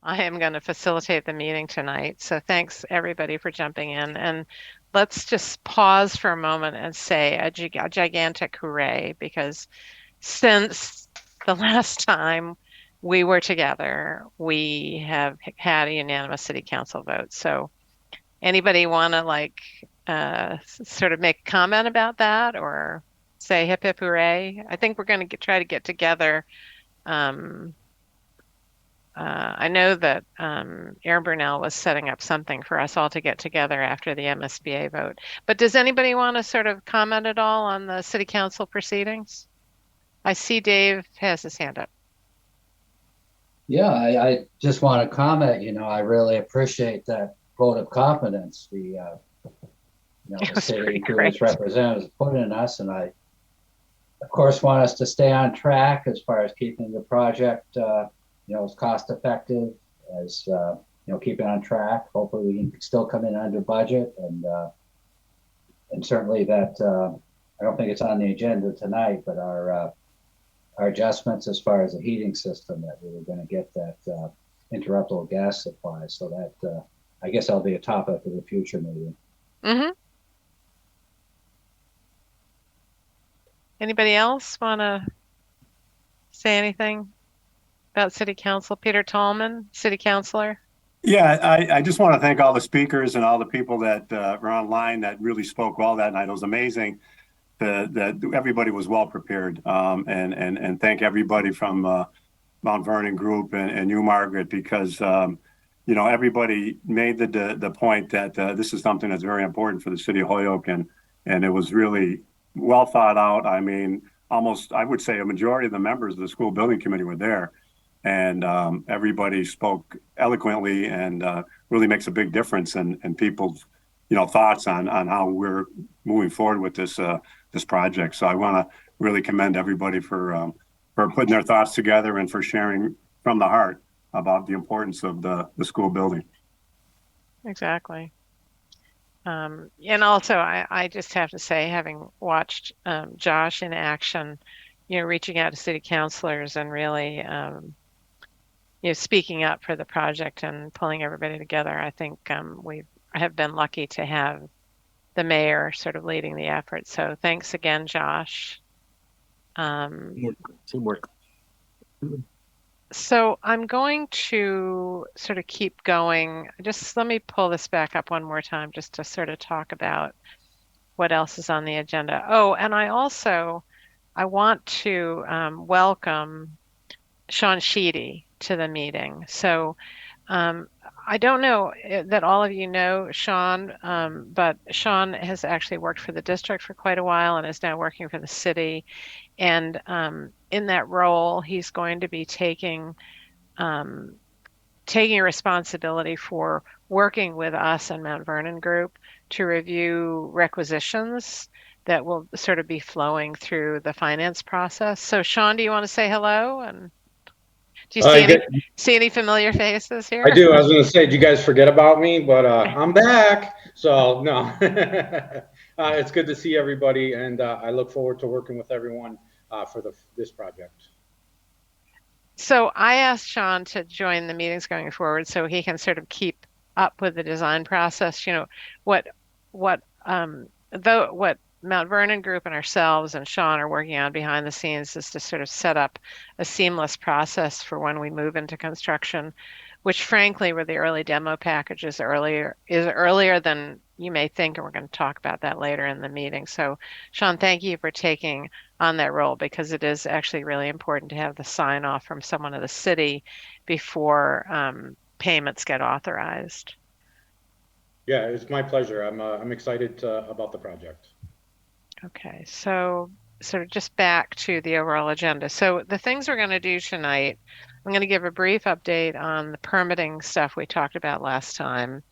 I am going to facilitate the meeting tonight. So thanks everybody for jumping in. And let's just pause for a moment and say a gigantic hooray because since the last time we were together, we have had a unanimous city council vote. So anybody want to sort of make a comment about that or say hip hip hooray? I think we're going to try to get together. Um, I know that Aaron Burnell was setting up something for us all to get together after the MSBA vote. But does anybody want to sort of comment at all on the city council proceedings? I see Dave has his hand up. Yeah, I just want to comment, I really appreciate that vote of confidence It the was pretty city through its great. representatives put in us. And I, of course, want us to stay on track as far as keeping the project, as cost effective as keeping on track. Hopefully we can still come in under budget and certainly that, I don't think it's on the agenda tonight, but our adjustments as far as the heating system that we were going to get that interruptible gas supply. So that I guess that'll be a topic of the future meeting. Hmm. Anybody else want to say anything about city council? Peter Tallman, city councilor. Yeah, I just want to thank all the speakers and all the people that were online that really spoke well that night. It was amazing that everybody was well prepared. And thank everybody from Mount Vernon Group and you, Margaret, because everybody made the point that this is something that's very important for the city of Holyoke, and it was really well thought out. I mean, almost I would say a majority of the members of the school building committee were there, and everybody spoke eloquently and really makes a big difference in people's thoughts on how we're moving forward with this project. So I want to really commend everybody for putting their thoughts together and for sharing from the heart about the importance of the school building. Exactly. And also, I just have to say, having watched Josh in action, reaching out to city councilors and really, speaking up for the project and pulling everybody together, I think we have been lucky to have the mayor sort of leading the effort. So thanks again, Josh. Teamwork. So I'm going to sort of keep going. Just let me pull this back up one more time just to sort of talk about what else is on the agenda. Oh, and I want to welcome Sean Sheedy to the meeting. So um, I don't know that all of you know Sean, but Sean has actually worked for the district for quite a while and is now working for the city. And in that role, he's going to be um, taking responsibility for working with us and Mount Vernon Group to review requisitions that will sort of be flowing through the finance process. So, Sean, do you want to say hello? And do you I get, see any familiar faces I here? do. I was going to say, do you guys forget about me? But I'm back. So no, it's good to see everybody, and I look forward to working with everyone for this project. So I asked Sean to join the meetings going forward so he can sort of keep up with the design process. What what Mount Vernon Group and ourselves and Sean are working on behind the scenes is to sort of set up a seamless process for when we move into construction, which frankly were the early demo packages earlier than you may think, and we're going to talk about that later in the meeting. So Sean, thank you for taking on that role because it is actually really important to have the sign off from someone of the city before payments get authorized. Yeah, it's my pleasure. I'm excited about the project. Okay, so sort of just back to the overall agenda. So the things we're going to do tonight, I'm going to give a brief update on the permitting stuff we talked about last time.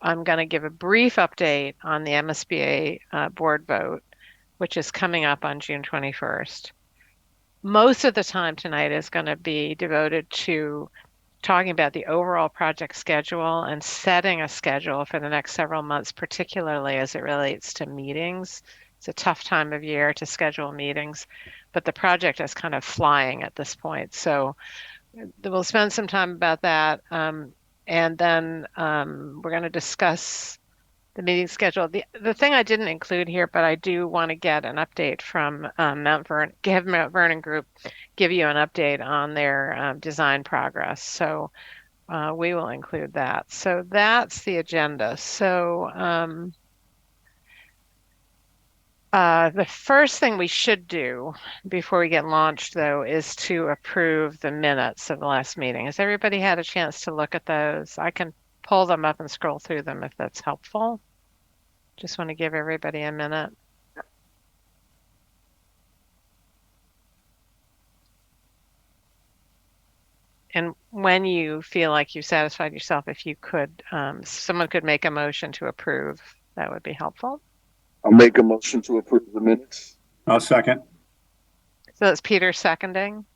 I'm going to give a brief update on the MSBA board vote, which is coming up on June 21st. Most of the time tonight is going to be devoted to talking about the overall project schedule and setting a schedule for the next several months, particularly as it relates to meetings. It's a tough time of year to schedule meetings, but the project is kind of flying at this point. So we'll spend some time about that. And then we're going to discuss the meeting schedule. The thing I didn't include here, but I do want to get an update from Mount Vernon, have Mount Vernon Group give you an update on their design progress. So we will include that. So that's the agenda. So the first thing we should do before we get launched, though, is to approve the minutes of the last meeting. Has everybody had a chance to look at those? I can pull them up and scroll through them if that's helpful. Just want to give everybody a minute. And when you feel like you've satisfied yourself, if you could, someone could make a motion to approve, that would be helpful. I'll make a motion to approve the minutes. I'll second. So that's Peter seconding.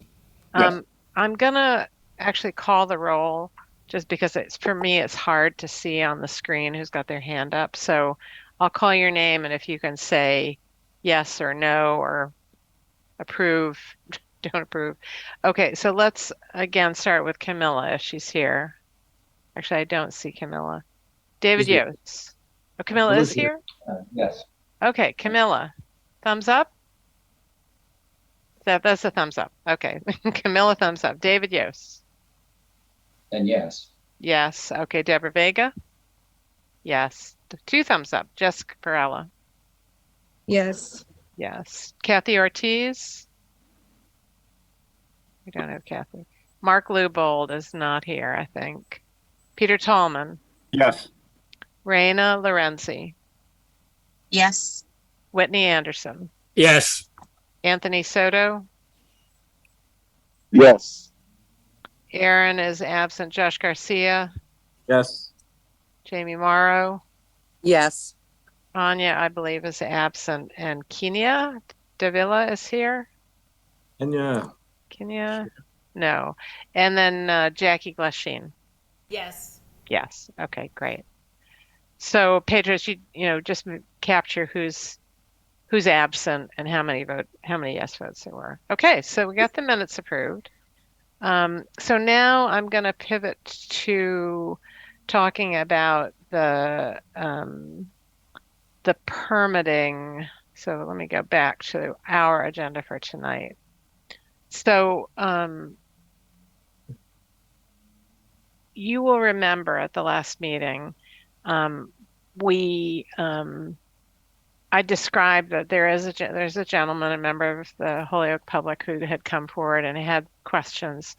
Yes. I'm gonna actually call the roll just because it's for me, it's hard to see on the screen who's got their hand up. So I'll call your name, and if you can say yes or no or approve, don't approve. Okay, so let's again start with Camilla if she's here. Actually, I don't see Camilla. David She's here. Yost. Oh, Camilla is here? Yes. Okay, Camilla, thumbs up? That's a thumbs up. Okay, Camilla, thumbs up. David Yost. And yes. Yes. Okay, Deborah Vega? Yes. Two thumbs up. Jessica Perella? Yes. Yes. Kathy Ortiz? We don't have Kathy. Mark Lubold is not here, I think. Peter Tallman? Yes. Raina Lorenzi? Yes. Whitney Anderson? Yes. Anthony Soto? Yes. Aaron is absent. Josh Garcia? Yes. Jamie Morrow? Yes. Anya, I believe, is absent. And Kenya Davila is here? And yeah. Kenya? No. And then Jackie Glasheen? Yes. Yes. Okay, great. So Pedros, just capture who's absent and how many yes votes there were. Okay, so we got the minutes approved. So now I'm going to pivot to talking about the permitting. So let me go back to our agenda for tonight. So you will remember at the last meeting, I described that there's a gentleman, a member of the Holyoke public, who had come forward and had questions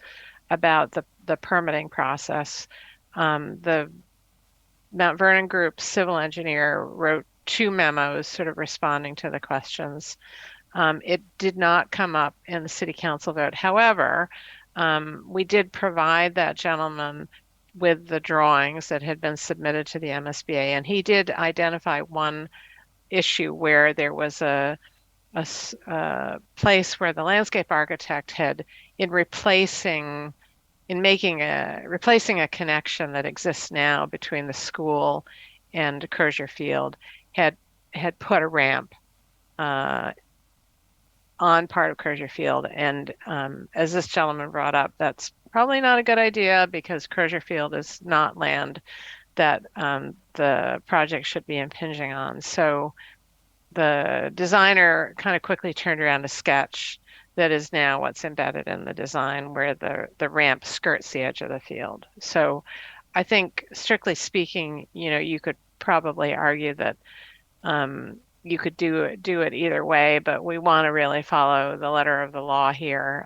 about the permitting process. The Mount Vernon Group civil engineer wrote 2 memos sort of responding to the questions. It did not come up in the city council vote. However, we did provide that gentleman with the drawings that had been submitted to the MSBA, and he did identify one issue where there was a place where the landscape architect had, replacing a connection that exists now between the school and Crozier Field, had put a ramp on part of Crozier Field. And as this gentleman brought up, that's probably not a good idea because Crozier Field is not land that the project should be impinging on. So the designer kind of quickly turned around a sketch that is now what's embedded in the design where the ramp skirts the edge of the field. So I think strictly speaking, you could probably argue that you could do it either way, but we want to really follow the letter of the law here.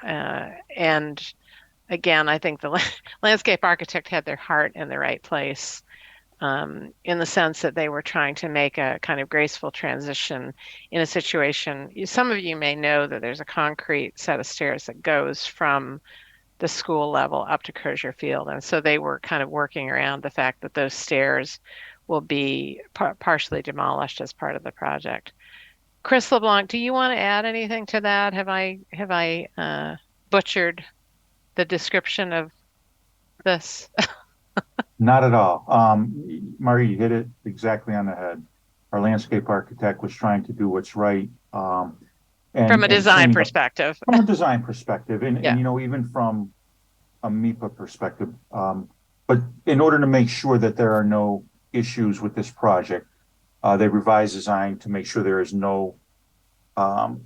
And again, I think the landscape architect had their heart in the right place, in the sense that they were trying to make a kind of graceful transition in a situation. Some of you may know that there's a concrete set of stairs that goes from the school level up to Crozier Field. And so they were kind of working around the fact that those stairs will be partially demolished as part of the project. Chris LeBlanc, do you want to add anything to that? Have I butchered the description of this? Not at all. Marty, you hit it exactly on the head. Our landscape architect was trying to do what's right. From a and design cleaning up perspective. from a design perspective, Yeah. and even from a MIPA perspective. But in order to make sure that there are no issues with this project, they revised design to make sure there is no um,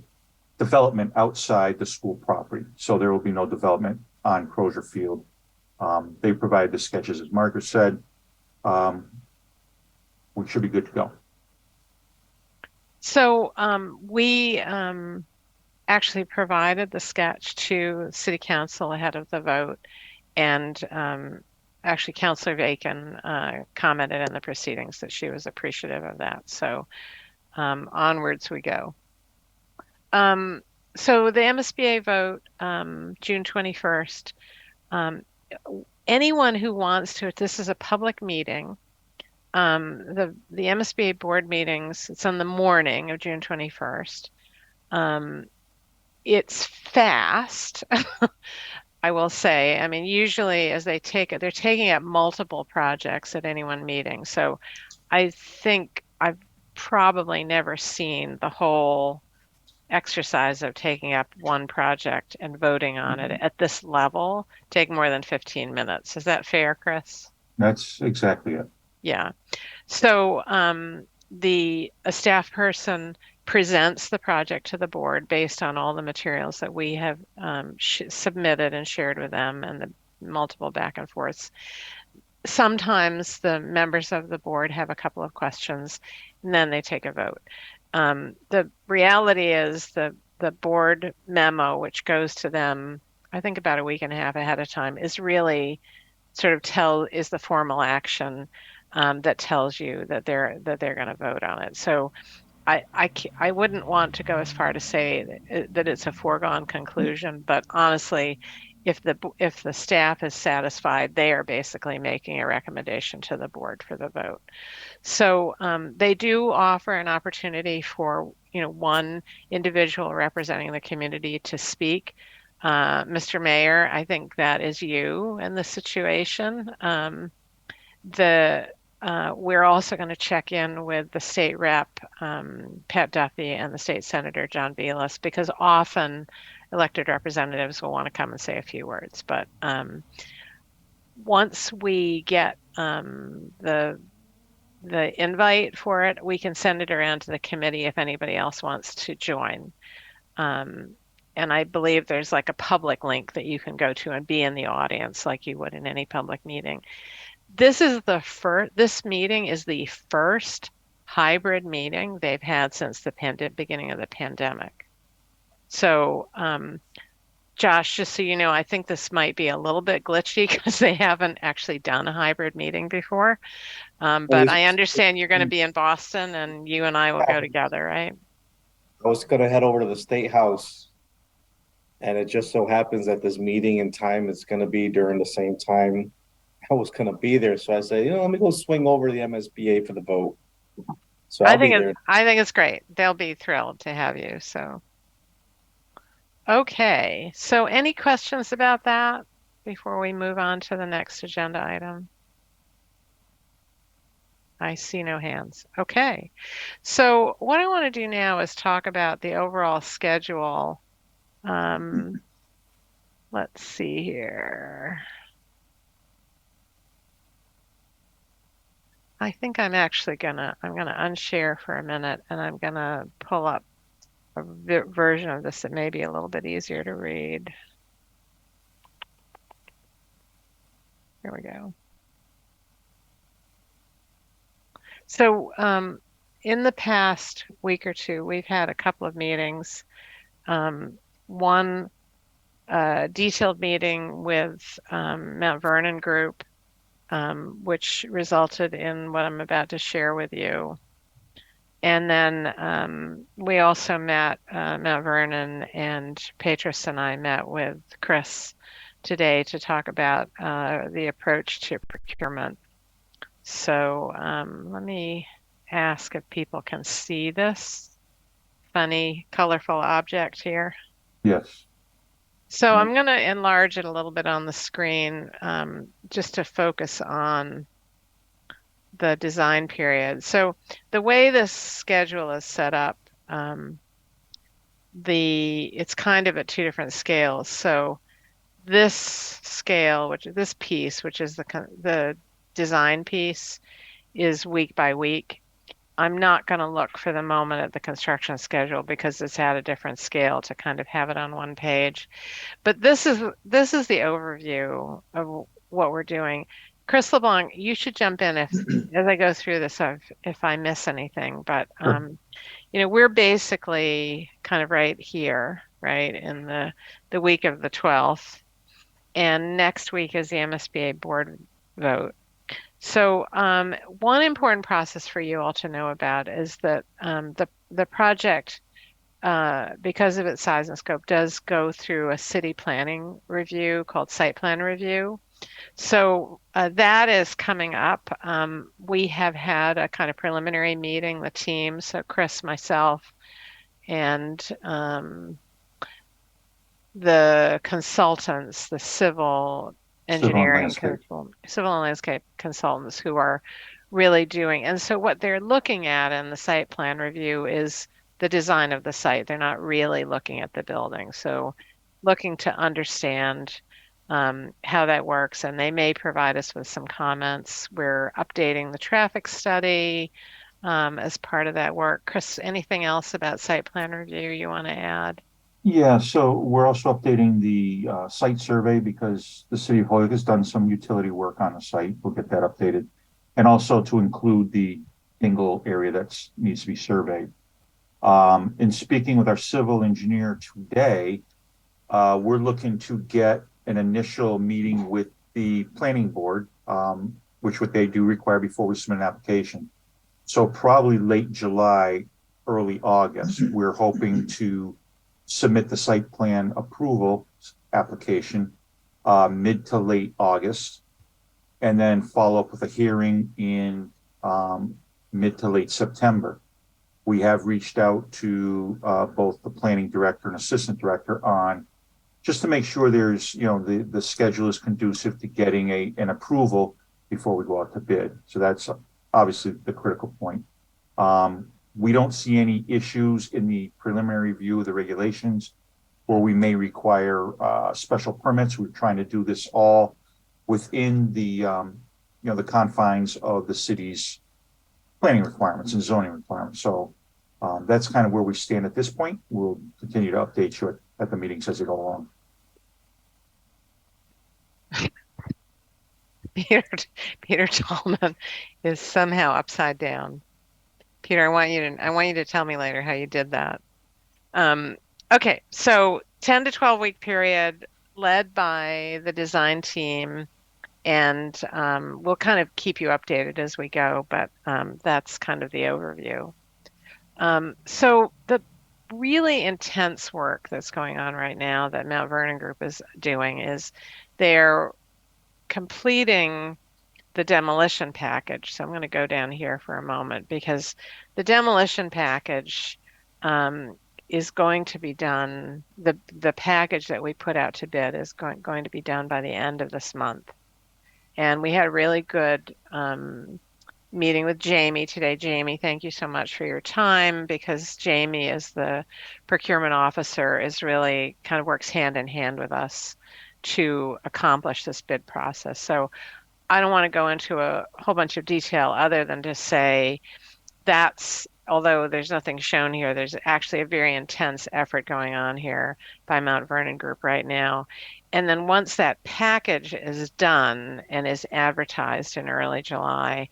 development outside the school property. So there will be no development on Crozier Field. They provided the sketches, as Margaret said. We should be good to go. So we actually provided the sketch to City Council ahead of the vote, and actually Councilor Bacon commented in the proceedings that she was appreciative of that. So onwards we go. So the MSBA vote, June 21st. Anyone who wants to, this is a public meeting. The MSBA board meetings, it's on the morning of June 21st. It's fast, I will say. I mean, usually as they take it, they're taking up multiple projects at any one meeting. So I think I've probably never seen the whole exercise of taking up one project and voting on it at this level take more than 15 minutes. Is that fair, Chris? That's exactly it. Yeah. So a staff person presents the project to the board based on all the materials that we have submitted and shared with them and the multiple back and forths. Sometimes the members of the board have a couple of questions and then they take a vote. The reality is the board memo, which goes to them, I think about a week and a half ahead of time, is really sort of is the formal action that tells you that they're going to vote on it. So I wouldn't want to go as far to say that it's a foregone conclusion, but honestly, if the staff is satisfied, they are basically making a recommendation to the board for the vote. So they do offer an opportunity for one individual representing the community to speak. Mr. Mayor, I think that is you in this situation. We're also going to check in with the state rep, Pat Duffy, and the state senator, John Velas, because often elected representatives will want to come and say a few words. But once we get the invite for it, we can send it around to the committee if anybody else wants to join. And I believe there's like a public link that you can go to and be in the audience like you would in any public meeting. This meeting is the first hybrid meeting they've had since the beginning of the pandemic. So, Josh, just so you know, I think this might be a little bit glitchy because they haven't actually done a hybrid meeting before. But I understand you're going to be in Boston and you and I will go together, right? I was gonna head over to the State House, and it just so happens that this meeting and time is gonna be during the same time I was gonna be there. So I said, let me go swing over to the MSBA for the vote. So I'll be there. I think it's great. They'll be thrilled to have you. So, okay. So any questions about that before we move on to the next agenda item? I see no hands. Okay. So what I want to do now is talk about the overall schedule. Let's see here. I think I'm actually gonna unshare for a minute and I'm gonna pull up a version of this that may be a little bit easier to read. Here we go. So in the past week or two, we've had a couple of meetings. One detailed meeting with Mount Vernon Group, which resulted in what I'm about to share with you. And then we also met, Mount Vernon and Petrus and I met with Chris today to talk about the approach to procurement. So let me ask if people can see this funny, colorful object here. Yes. So I'm going to enlarge it a little bit on the screen just to focus on the design period. So the way this schedule is set up, it's kind of at two different scales. So this scale, this piece, which is the design piece, is week by week. I'm not going to look for the moment at the construction schedule because it's at a different scale to kind of have it on one page. But this is the overview of what we're doing. Chris LeBlanc, you should jump in if as I go through this if I miss anything. But Sure. we're basically kind of right here, right in the week of the 12th, and next week is the MSBA board vote. So one important process for you all to know about is that the project, because of its size and scope, does go through a city planning review called site plan review. So that is coming up. We have had a kind of preliminary meeting, the team, so Chris, myself, and the consultants, the Civil and landscape. civil and landscape consultants who are really doing. And so what they're looking at in the site plan review is the design of the site. They're not really looking at the building. So looking to understand how that works, and they may provide us with some comments. We're updating the traffic study as part of that work. Chris, anything else about site plan review you want to add? Yeah, so we're also updating the site survey because the city of Holyoke has done some utility work on the site. We'll get that updated. And also to include the single area that needs to be surveyed. In speaking with our civil engineer today, we're looking to get an initial meeting with the planning board, which what they do require before we submit an application. So probably late July, early August, we're hoping to submit the site plan approval application mid to late August, and then follow up with a hearing in mid to late September. We have reached out to both the planning director and assistant director on just to make sure there's, the schedule is conducive to getting an approval before we go out to bid. So that's obviously the critical point. We don't see any issues in the preliminary review of the regulations where we may require special permits. We're trying to do this all within the confines of the city's planning requirements and zoning requirements. So that's kind of where we stand at this point. We'll continue to update you at the meetings as they go along. Peter Tallman is somehow upside down. Peter, I want you to tell me later how you did that. Okay, so 10 to 12 week period led by the design team, and we'll kind of keep you updated as we go, but that's kind of the overview. So the really intense work that's going on right now that Mount Vernon Group is doing is they're completing the demolition package. So I'm going to go down here for a moment because the demolition package is going to be done. The package that we put out to bid is going to be done by the end of this month. And we had a really good meeting with Jamie today. Jamie, thank you so much for your time, because Jamie, as the procurement officer, is really kind of works hand in hand with us to accomplish this bid process. So I don't want to go into a whole bunch of detail other than to say although there's nothing shown here, there's actually a very intense effort going on here by Mount Vernon Group right now. And then once that package is done and is advertised in early July,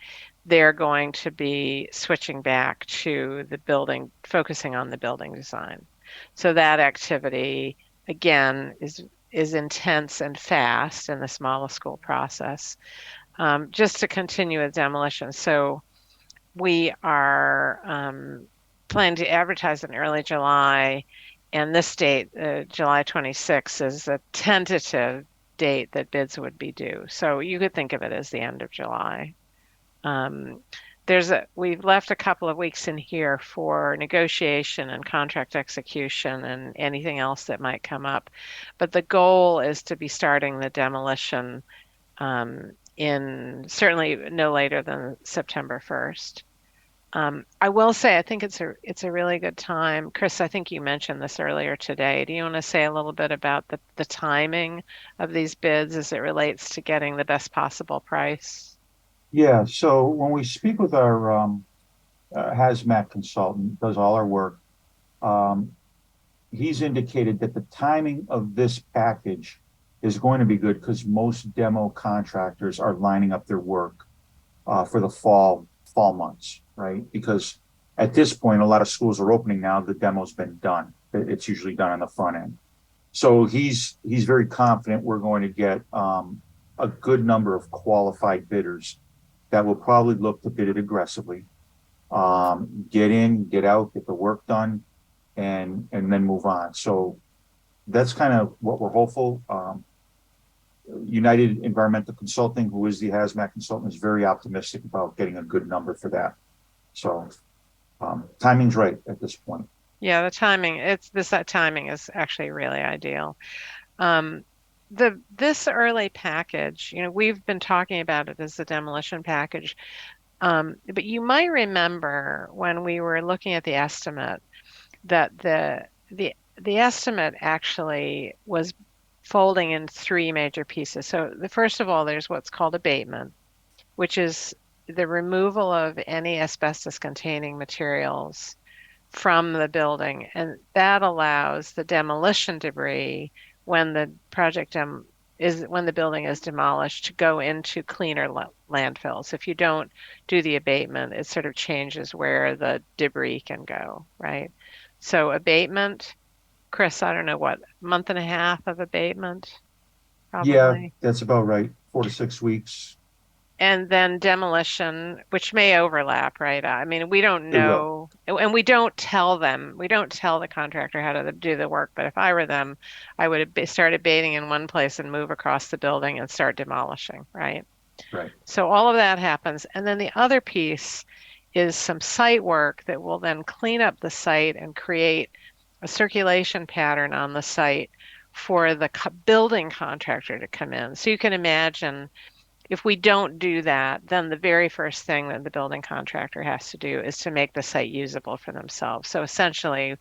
they're going to be switching back to the building, focusing on the building design. So that activity, again, is intense and fast in this model school process. Just to continue with demolition. So we are planning to advertise in early July, and this date, July 26th, is a tentative date that bids would be due. So you could think of it as the end of July. We've left a couple of weeks in here for negotiation and contract execution and anything else that might come up. But the goal is to be starting the demolition in certainly no later than September 1st. I will say, I think it's a really good time. Chris, I think you mentioned this earlier today. Do you want to say a little bit about the timing of these bids as it relates to getting the best possible price? Yeah, so when we speak with our hazmat consultant, does all our work, um, he's indicated that the timing of this package is going to be good because most demo contractors are lining up their work for the fall months, right? Because at this point, a lot of schools are opening now. The demo's been done. It's usually done on the front end. So he's very confident we're going to get a good number of qualified bidders that will probably look to bid it aggressively, get in, get out, get the work done, and then move on. So that's kind of what we're hopeful. United Environmental Consulting, who is the hazmat consultant, is very optimistic about getting a good number for that. So timing's right at this point. Yeah, the timing, that timing is actually really ideal. This early package, we've been talking about it as a demolition package. But you might remember when we were looking at the estimate that the estimate actually was folding in three major pieces. So the first of all, there's what's called abatement, which is the removal of any asbestos containing materials from the building, and that allows the demolition debris when the when the building is demolished to go into cleaner landfills. If you don't do the abatement, it sort of changes where the debris can go, right? So abatement, Chris, I don't know what, month and a half of abatement, Yeah, probably. that's about right. 4 to 6 weeks. And then demolition, which may overlap, right? I mean, we don't It will. know, and we don't tell the contractor how to do the work. But if I were them, I would have started baiting in one place and move across the building and start demolishing, right? Right. So all of that happens. And then the other piece is some site work that will then clean up the site and create a circulation pattern on the site for the building contractor to come in. So you can imagine if we don't do that, then the very first thing that the building contractor has to do is to make the site usable for themselves. So essentially,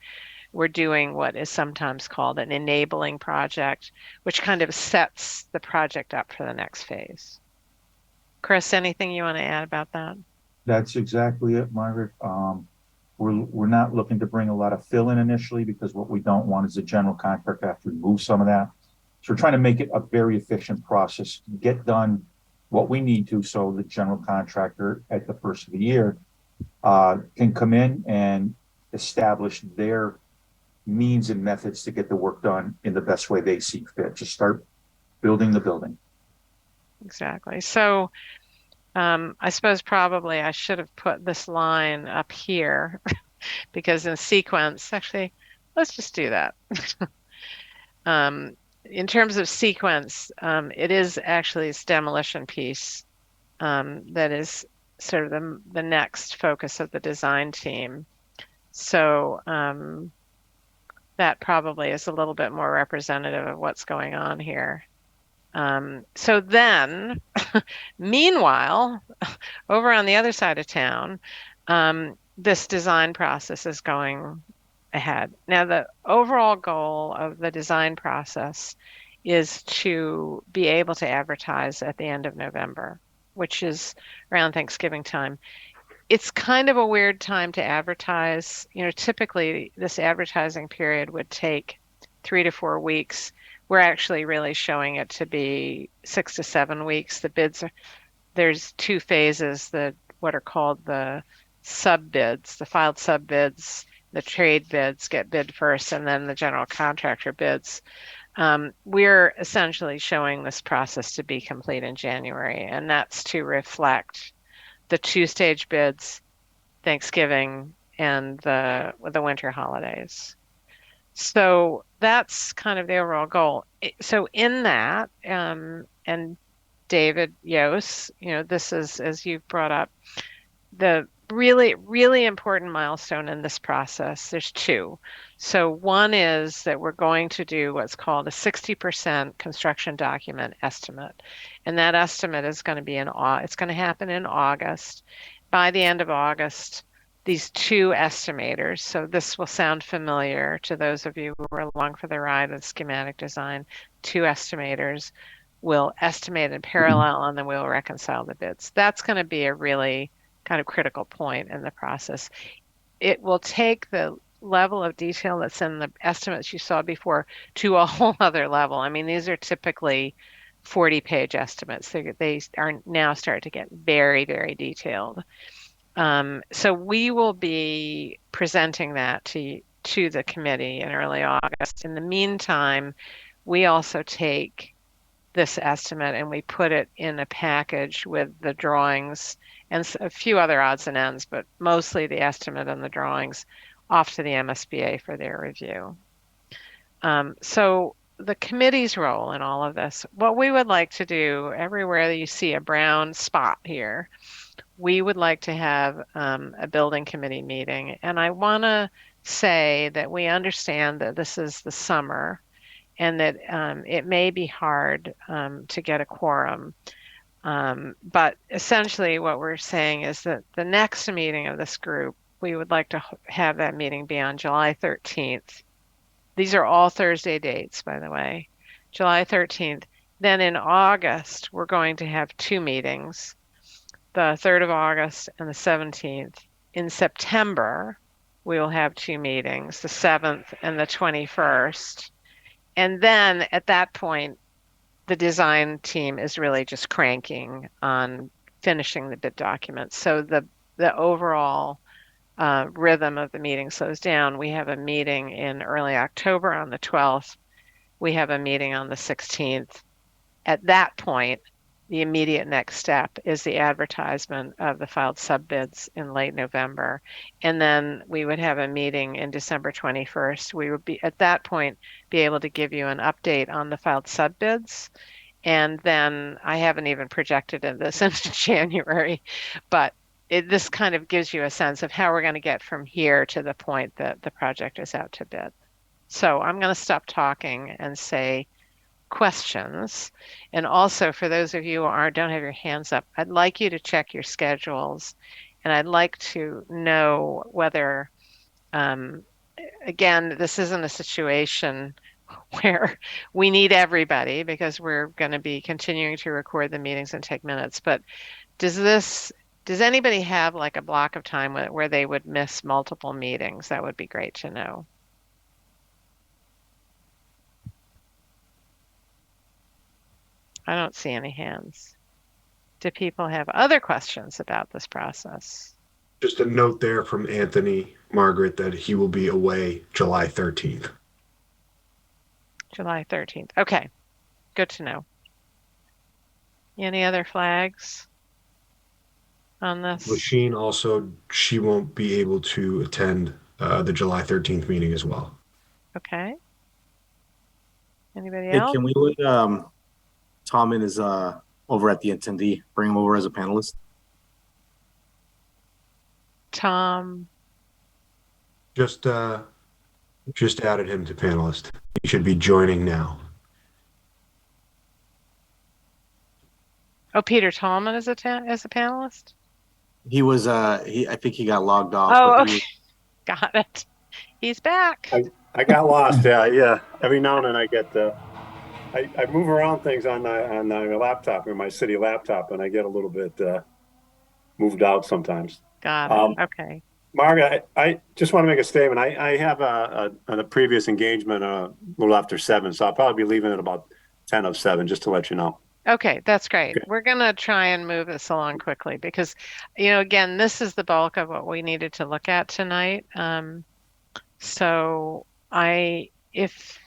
we're doing what is sometimes called an enabling project, which kind of sets the project up for the next phase. Chris, anything you want to add about that? That's exactly it, Margaret. We're not looking to bring a lot of fill in initially because what we don't want is a general contractor to have to remove some of that. So we're trying to make it a very efficient process, get done what we need to so the general contractor at the first of the year can come in and establish their means and methods to get the work done in the best way they see fit. Just start building the building. Exactly. So I suppose probably I should have put this line up here because in sequence, actually, let's just do that. In terms of sequence, it is actually this demolition piece that is sort of the next focus of the design team. So that probably is a little bit more representative of what's going on here. So then, meanwhile, over on the other side of town, this design process is going ahead. Now, the overall goal of the design process is to be able to advertise at the end of November, which is around Thanksgiving time. It's kind of a weird time to advertise. Typically this advertising period would take 3 to 4 weeks. We're actually really showing it to be 6 to 7 weeks. There's two phases, what are called the sub bids, the filed sub bids, the trade bids get bid first, and then the general contractor bids. We're essentially showing this process to be complete in January, and that's to reflect the two-stage bids, Thanksgiving, and the winter holidays. So that's kind of the overall goal. So in that, and David Yos, this is, as you've brought up, the really, really important milestone in this process. There's two. So one is that we're going to do what's called a 60% construction document estimate. And that estimate is going to be it's going to happen in August. By the end of August, these two estimators. So this will sound familiar to those of you who were along for the ride with schematic design. Two estimators will estimate in parallel and then we'll reconcile the bids. That's going to be a really kind of critical point in the process. It will take the level of detail that's in the estimates you saw before to a whole other level. I mean, these are typically 40-page estimates. They are now start to get very, very detailed. So we will be presenting that to the committee in early August. In the meantime, we also take this estimate and we put it in a package with the drawings and a few other odds and ends, but mostly the estimate and the drawings off to the MSBA for their review. So the committee's role in all of this, what we would like to do everywhere that you see a brown spot here, we would like to have a building committee meeting. And I want to say that we understand that this is the summer and that it may be hard to get a quorum. But essentially what we're saying is that the next meeting of this group, we would like to have that meeting be on July 13th. These are all Thursday dates, by the way, July 13th. Then in August, we're going to have two meetings, the 3rd of August and the 17th. In September, we will have two meetings, the 7th and the 21st. And then at that point, the design team is really just cranking on finishing the bid documents. So the overall rhythm of the meeting slows down. We have a meeting in early October on the 12th. We have a meeting on the 16th. At that point, the immediate next step is the advertisement of the filed subbids in late November. And then we would have a meeting in December 21st. We would be at that point be able to give you an update on the filed subbids. And then I haven't even projected this into January, but this kind of gives you a sense of how we're going to get from here to the point that the project is out to bid. So I'm going to stop talking and say questions. And also for those of you who don't have your hands up, I'd like you to check your schedules and I'd like to know whether, again, this isn't a situation where we need everybody because we're going to be continuing to record the meetings and take minutes. But does anybody have like a block of time where they would miss multiple meetings? That would be great to know. I don't see any hands. Do people have other questions about this process? Just a note there from Anthony, Margaret, that he will be away July 13th. July 13th. Okay, good to know. Any other flags on this? Lasheen also, she won't be able to attend the July 13th meeting as well. Okay. Anybody Hey, else? can we let Tom in as over at the attendee, bring him over as a panelist? Tom. Just added him to panelist. He should be joining now. Oh, Peter Tallman is a panelist? He was I think he got logged off. Oh, but okay. Got it. He's back. I got lost. Yeah. Every now and then I get I move around things on my laptop, on my city laptop, and I get a little bit moved out sometimes. Got it. Okay. Margaret, I just want to make a statement. I have a previous engagement a little after 7, so I'll probably be leaving at about 10 of 7, just to let you know. Okay, that's great. Okay. We're going to try and move this along quickly because, again, this is the bulk of what we needed to look at tonight. So if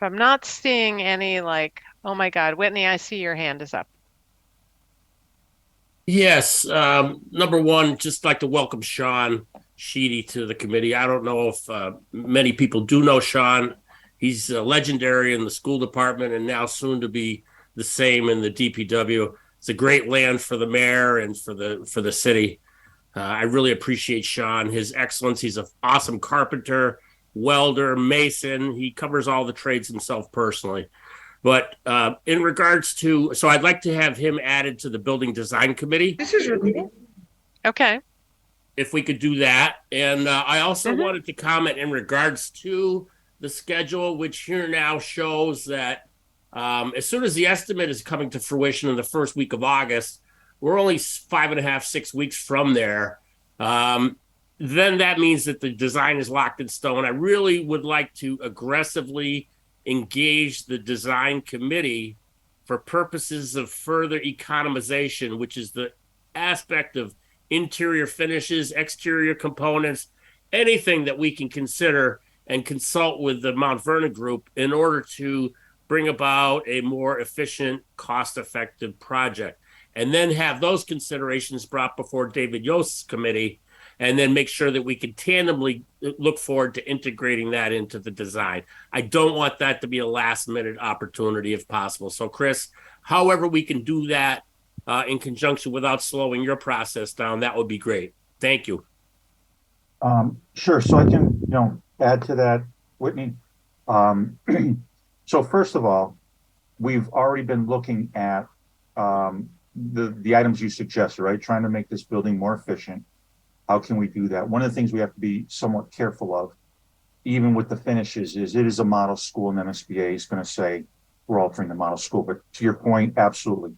I'm not seeing any like, oh my God, Whitney, I see your hand is up. Yes. Number one, just like to welcome Sean Sheedy to the committee. I don't know if many people do know Sean. He's legendary in the school department and now soon to be the same in the DPW. It's a great land for the mayor and for the city. I really appreciate Sean, his excellence. He's an awesome carpenter, welder, mason. He covers all the trades himself personally. But in regards to, so I'd like to have him added to the building design committee. Okay. if we could do that. And I also Mhm. wanted to comment in regards to the schedule, which here now shows that as soon as the estimate is coming to fruition in the first week of August, we're only 5.5, 6 weeks from there. Then that means that the design is locked in stone. I really would like to aggressively engage the design committee for purposes of further economization, which is the aspect of interior finishes, exterior components, anything that we can consider and consult with the Mount Vernon group in order to bring about a more efficient, cost-effective project. And then have those considerations brought before David Yost's committee, and then make sure that we can tandemly look forward to integrating that into the design. I don't want that to be a last minute opportunity if possible. So Chris, however we can do that in conjunction without slowing your process down, that would be great. Thank you. Sure. So I can, add to that, Whitney. So first of all, we've already been looking at the items you suggested, right? Trying to make this building more efficient. How can we do that? One of the things we have to be somewhat careful of, even with the finishes, is it is a model school, and MSBA is going to say we're altering the model school. But to your point, absolutely.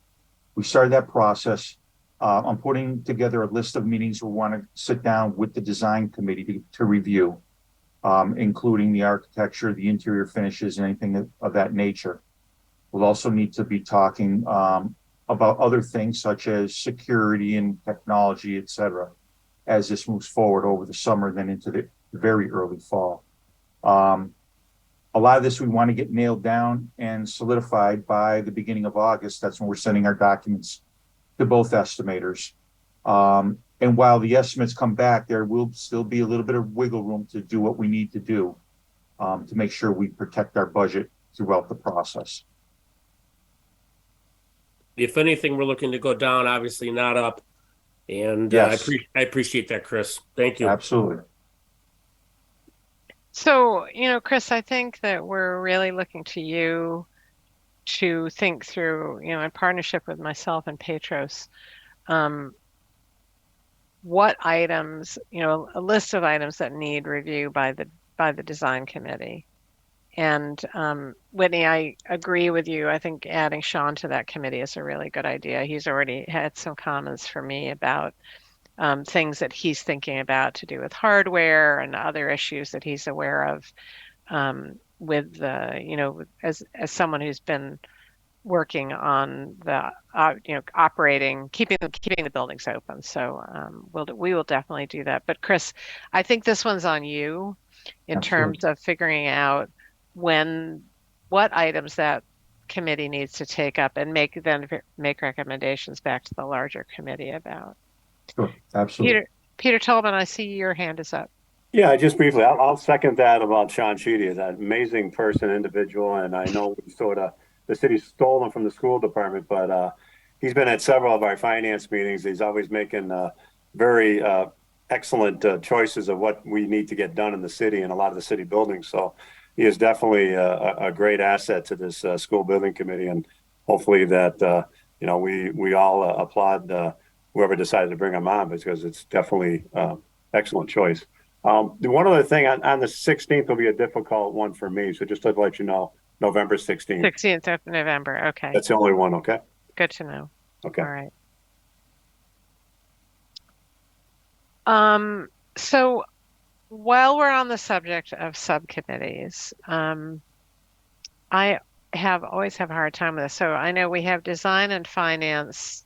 We started that process. I'm putting together a list of meetings we want to sit down with the design committee to review, including the architecture, the interior finishes, and anything of that nature. We'll also need to be talking about other things such as security and technology, et cetera, as this moves forward over the summer, then into the very early fall. A lot of this we want to get nailed down and solidified by the beginning of August. That's when we're sending our documents to both estimators. And while the estimates come back, there will still be a little bit of wiggle room to do what we need to do to make sure we protect our budget throughout the process. If anything, we're looking to go down, obviously not up. And Yes. I appreciate that, Chris. Thank you. Absolutely. So, Chris, I think that we're really looking to you to think through, in partnership with myself and Petros, what items, a list of items that need review by the design committee. And Whitney, I agree with you. I think adding Sean to that committee is a really good idea. He's already had some comments for me about things that he's thinking about to do with hardware and other issues that he's aware of with the, as someone who's been working on the, keeping the buildings open. So we will definitely do that. But Chris, I think this one's on you in terms of figuring out what items that committee needs to take up and make recommendations back to the larger committee about. Sure, absolutely. Peter Tolman, I see your hand is up. Yeah, just briefly, I'll second that about Sean Sheedy. Is an amazing person, individual, and I know the city stole him from the school department, but he's been at several of our finance meetings. He's always making very excellent choices of what we need to get done in the city and a lot of the city buildings. So he is definitely a great asset to this school building committee, and hopefully that we all applaud whoever decided to bring him on, because it's definitely excellent choice. The one other thing on the 16th will be a difficult one for me. So just to let you know, November 16th. 16th of November. Okay. That's the only one. Okay. Good to know. Okay. All right. So while we're on the subject of subcommittees, I always have a hard time with this. So I know we have design and finance,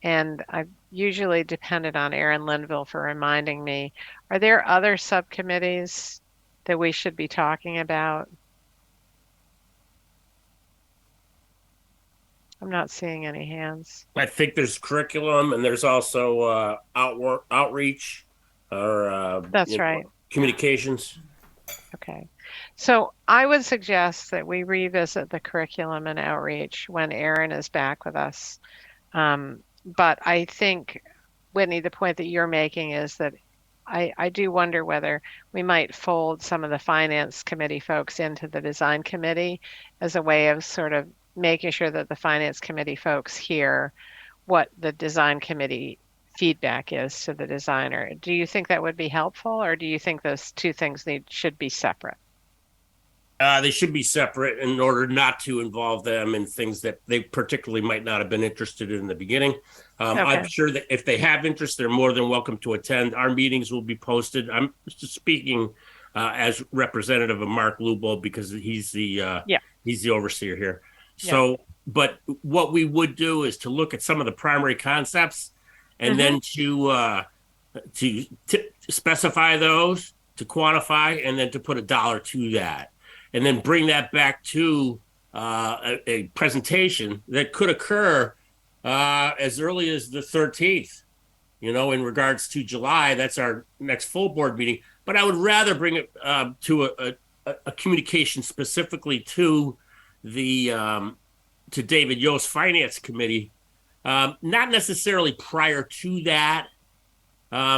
and I've usually depended on Erin Linville for reminding me. Are there other subcommittees that we should be talking about? I'm not seeing any hands. I think there's curriculum, and there's also outreach or That's right. Communications. Okay. So I would suggest that we revisit the curriculum and outreach when Erin is back with us. But I think, Whitney, the point that you're making is that I do wonder whether we might fold some of the finance committee folks into the design committee as a way of sort of making sure that the finance committee folks hear what the design committee feedback is to the designer. Do you think that would be helpful, or do you think those two things should be separate? They should be separate in order not to involve them in things that they particularly might not have been interested in the beginning. Okay. I'm sure that if they have interest, they're more than welcome to attend. Our meetings will be posted. I'm just speaking as representative of Mark Lubo because he's the overseer here. So, but what we would do is to look at some of the primary concepts and then to specify those, to quantify, and then to put a dollar to that. And then bring that back to a presentation that could occur as early as the 13th, in regards to July. That's our next full board meeting. But I would rather bring it to a communication specifically to to David Yost Finance Committee, not necessarily prior to that,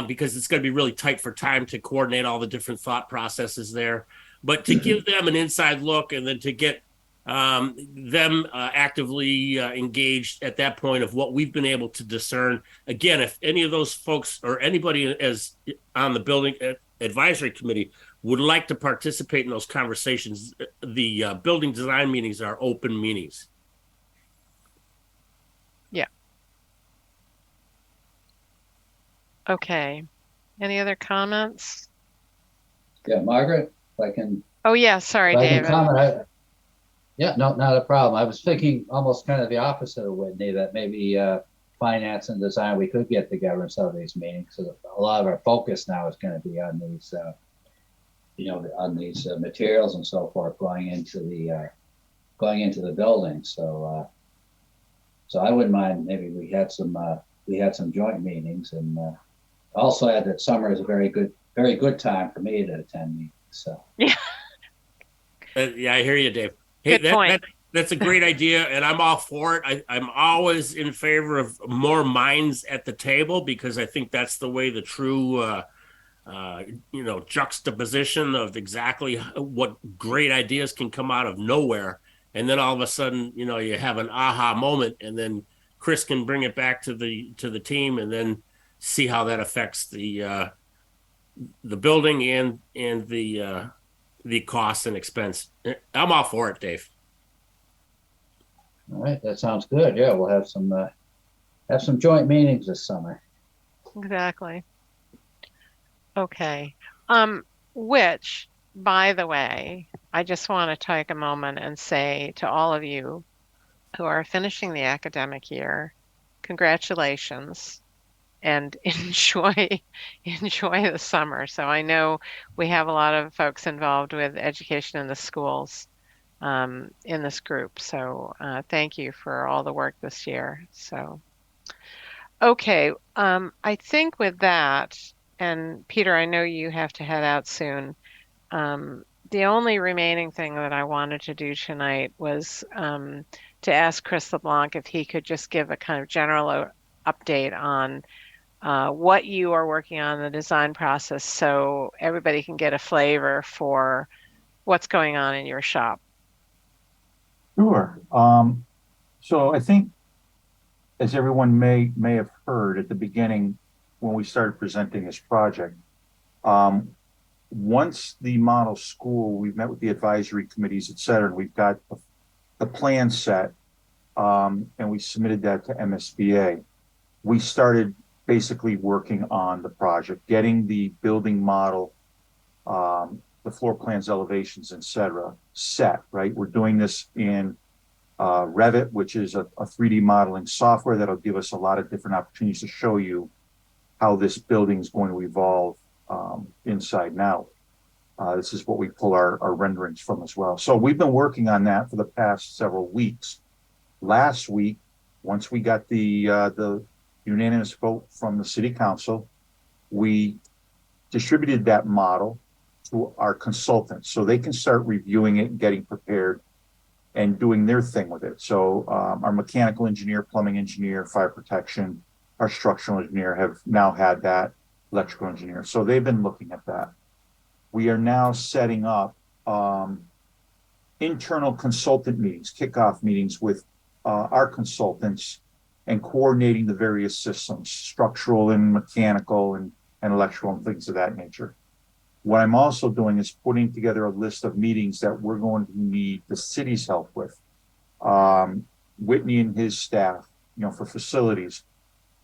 because it's going to be really tight for time to coordinate all the different thought processes there. But to give them an inside look and then to get them actively engaged at that point of what we've been able to discern. Again, if any of those folks or anybody as on the building advisory committee would like to participate in those conversations, the building design meetings are open meetings. Yeah. Okay. Any other comments? Yeah, Margaret, if I can. Oh, yeah. Sorry, if I can David. comment, yeah, no, not a problem. I was thinking almost kind of the opposite of Whitney, that maybe finance and design, we could get together in some of these meetings. So a lot of our focus now is going to be on these, on these materials and so forth going into the building. So, so I wouldn't mind maybe we had some joint meetings, and also add that summer is a very good time for me to attend meetings. So yeah, yeah, I hear you, Dave. Hey, good point. That's a great idea, and I'm all for it. I'm always in favor of more minds at the table because I think that's the way the true, juxtaposition of exactly what great ideas can come out of nowhere, and then all of a sudden, you have an aha moment, and then Chris can bring it back to the team, and then see how that affects the building and the cost and expense. I'm all for it, Dave. all right, that sounds good. Yeah, we'll have some joint meetings this summer. Exactly. Okay. Which, by the way, I just want to take a moment and say to all of you who are finishing the academic year, congratulations. And enjoy the summer. So I know we have a lot of folks involved with education in the schools in this group. So thank you for all the work this year. So okay, I think with that, and Peter, I know you have to head out soon. The only remaining thing that I wanted to do tonight was to ask Chris LeBlanc if he could just give a kind of general update on what you are working on in the design process so everybody can get a flavor for what's going on in your shop. Sure. So I think, as everyone may have heard at the beginning when we started presenting this project, once the model school, we've met with the advisory committees, et cetera, and we've got the plan set, and we submitted that to MSBA. We started basically working on the project, getting the building model, the floor plans, elevations, et cetera, set, right? We're doing this in Revit, which is a 3D modeling software that'll give us a lot of different opportunities to show you how this building is going to evolve inside and out. This is what we pull our renderings from as well. So we've been working on that for the past several weeks. Last week, once we got the unanimous vote from the city council, we distributed that model to our consultants so they can start reviewing it and getting prepared and doing their thing with it. So our mechanical engineer, plumbing engineer, fire protection, our structural engineer have now had that, electrical engineer. So they've been looking at that. We are now setting up internal consultant meetings, kickoff meetings with our consultants and coordinating the various systems, structural and mechanical and electrical and things of that nature. What I'm also doing is putting together a list of meetings that we're going to need the city's help with. Whitney and his staff, for facilities,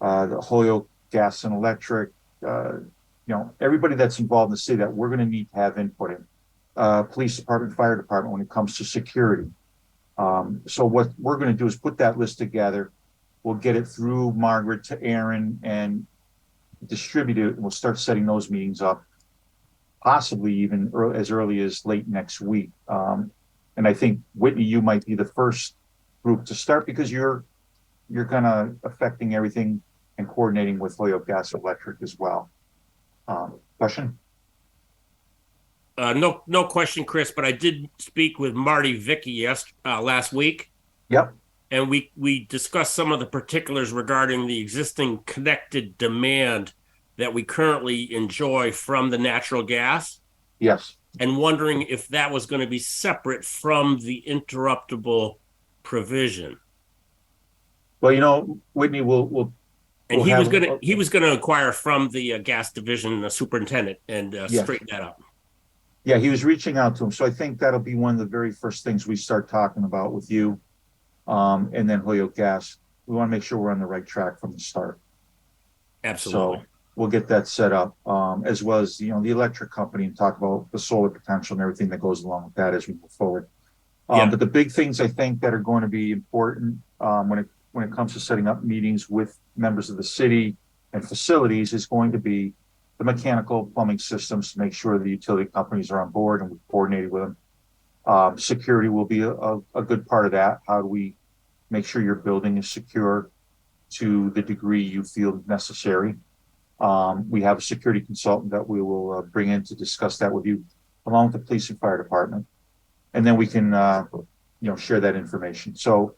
the Holyoke Gas and Electric, everybody that's involved in the city that we're going to need to have input in. Police department, fire department, when it comes to security. So what we're going to do is put that list together. We'll get it through Margaret to Aaron and distribute it. And we'll start setting those meetings up, possibly even as early as late next week. And I think, Whitney, you might be the first group to start because you're kind of affecting everything and coordinating with Holyoke Gas and Electric as well. Question? No question, Chris, but I did speak with Marty Vicky last week. Yep. And we discussed some of the particulars regarding the existing connected demand that we currently enjoy from the natural gas. Yes. And wondering if that was going to be separate from the interruptible provision. Well, Whitney, we'll and he was going to inquire from the gas division superintendent and straighten that up. Yeah, he was reaching out to him. So I think that'll be one of the very first things we start talking about with you. And then Holyoke Gas. We want to make sure we're on the right track from the start. Absolutely. So we'll get that set up, as well as, the electric company, and talk about the solar potential and everything that goes along with that as we move forward. But the big things I think that are going to be important when it comes to setting up meetings with members of the city and facilities is going to be the mechanical plumbing systems to make sure the utility companies are on board and we've coordinated with them. Security will be a good part of that. How do we make sure your building is secure to the degree you feel necessary? We have a security consultant that we will bring in to discuss that with you, along with the police and fire department. And then we can, share that information. So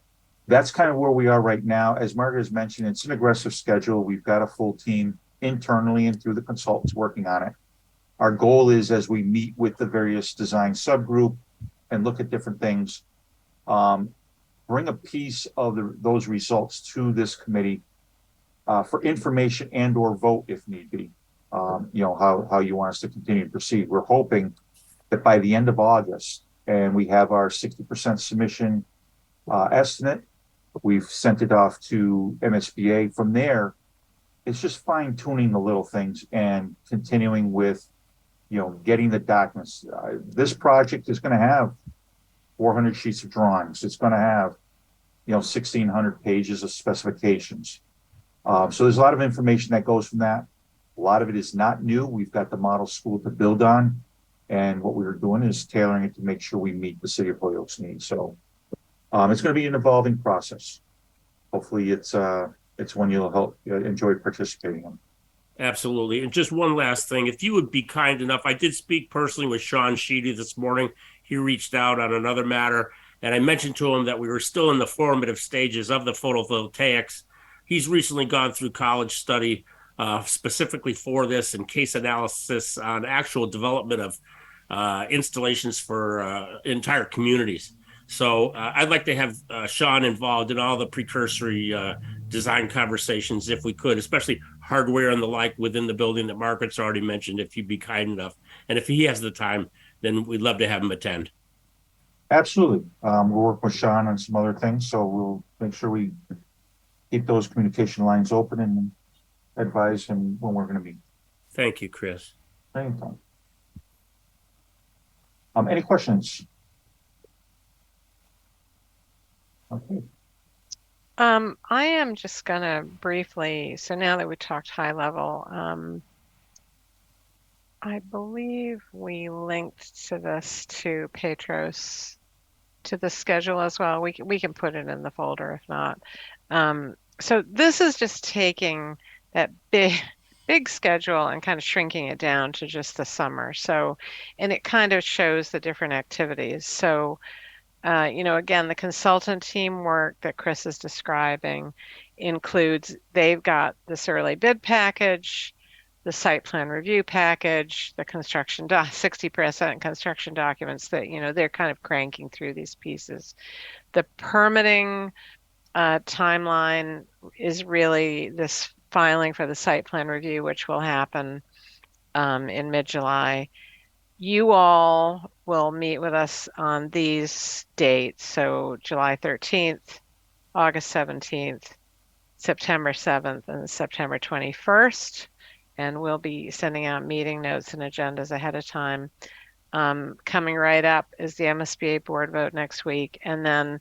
that's kind of where we are right now. As Margaret has mentioned, it's an aggressive schedule. We've got a full team internally and through the consultants working on it. Our goal is, as we meet with the various design subgroup and look at different things, bring a piece of those results to this committee for information and or vote if need be. How you want us to continue to proceed. We're hoping that by the end of August, and we have our 60% submission estimate, we've sent it off to MSBA. From there, it's just fine tuning the little things and continuing with, getting the documents. This project is going to have 400 sheets of drawings. It's going to have, 1,600 pages of specifications. So there's a lot of information that goes from that. A lot of it is not new. We've got the model school to build on. And what we were doing is tailoring it to make sure we meet the city of Holyoke's needs. So it's going to be an evolving process. Hopefully it's one you'll enjoy participating in. Absolutely. And just one last thing, if you would be kind enough, I did speak personally with Sean Sheedy this morning. He reached out on another matter, and I mentioned to him that we were still in the formative stages of the photovoltaics. He's recently gone through college study specifically for this and case analysis on actual development of installations for entire communities. So I'd like to have Sean involved in all the precursory design conversations if we could, especially hardware and the like within the building that Margaret's already mentioned, if you'd be kind enough. And if he has the time, then we'd love to have him attend. Absolutely. We'll work with Sean on some other things, so we'll make sure we keep those communication lines open and advise him when we're going to meet. Thank you, Chris. Anytime. Any questions? Okay. I am just gonna briefly, so now that we talked high level, I believe we linked to this to Petros, to the schedule as well. We can put it in the folder if not. So this is just taking that big schedule and kind of shrinking it down to just the summer. So, and it kind of shows the different activities. So, again, the consultant teamwork that Chris is describing includes, they've got this early bid package, the site plan review package, the construction 60% construction documents that, they're kind of cranking through these pieces. The permitting timeline is really this filing for the site plan review, which will happen in mid-July. You all will meet with us on these dates, so July 13th, August 17th, September 7th, and September 21st. And we'll be sending out meeting notes and agendas ahead of time. Coming right up is the MSBA board vote next week. And then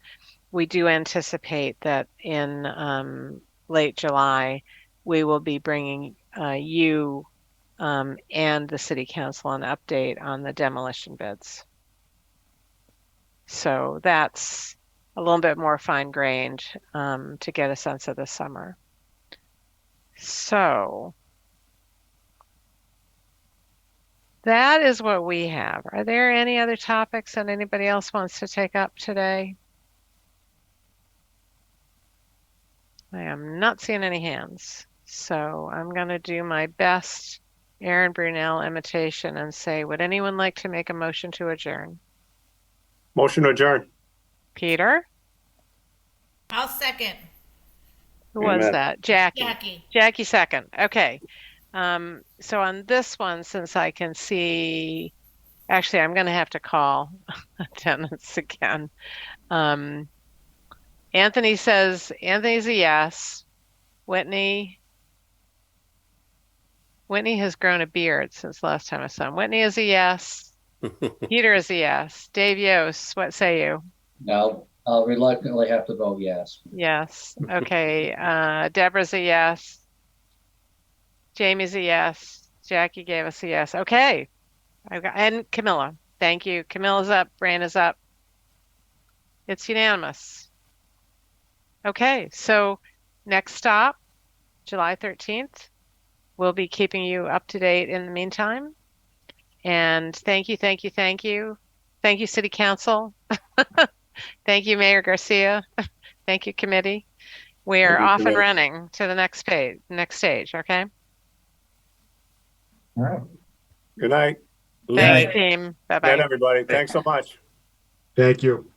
we do anticipate that in late July, we will be bringing you and the city council an update on the demolition bids. So that's a little bit more fine-grained to get a sense of the summer. So that is what we have. Are there any other topics that anybody else wants to take up today? I am not seeing any hands. So I'm going to do my best Aaron Brunel imitation and say, would anyone like to make a motion to adjourn? Motion to adjourn. Peter? I'll second. Who was Amen. that? Jackie. Jackie. Jackie second. Okay. So on this one, since I can see, actually, I'm going to have to call attendance again. Anthony says, Anthony's a yes. Whitney has grown a beard since last time I saw him. Whitney is a yes. Peter is a yes. Dave Yost, what say you? Now, I'll reluctantly have to vote yes. Yes. Okay. Deborah's a yes. Jamie's a yes. Jackie gave us a yes. Okay. And Camilla. Thank you. Camilla's up. Bran is up. It's unanimous. Okay. So next stop, July 13th. We'll be keeping you up to date in the meantime. And thank you, thank you, thank you. Thank you, City Council. Thank you, Mayor Garcia. Thank you, committee. We are off and running to the next stage, okay? All right. Good night. Thank you, team. Good Bye-bye. night, everybody. Thanks so much. Thank you.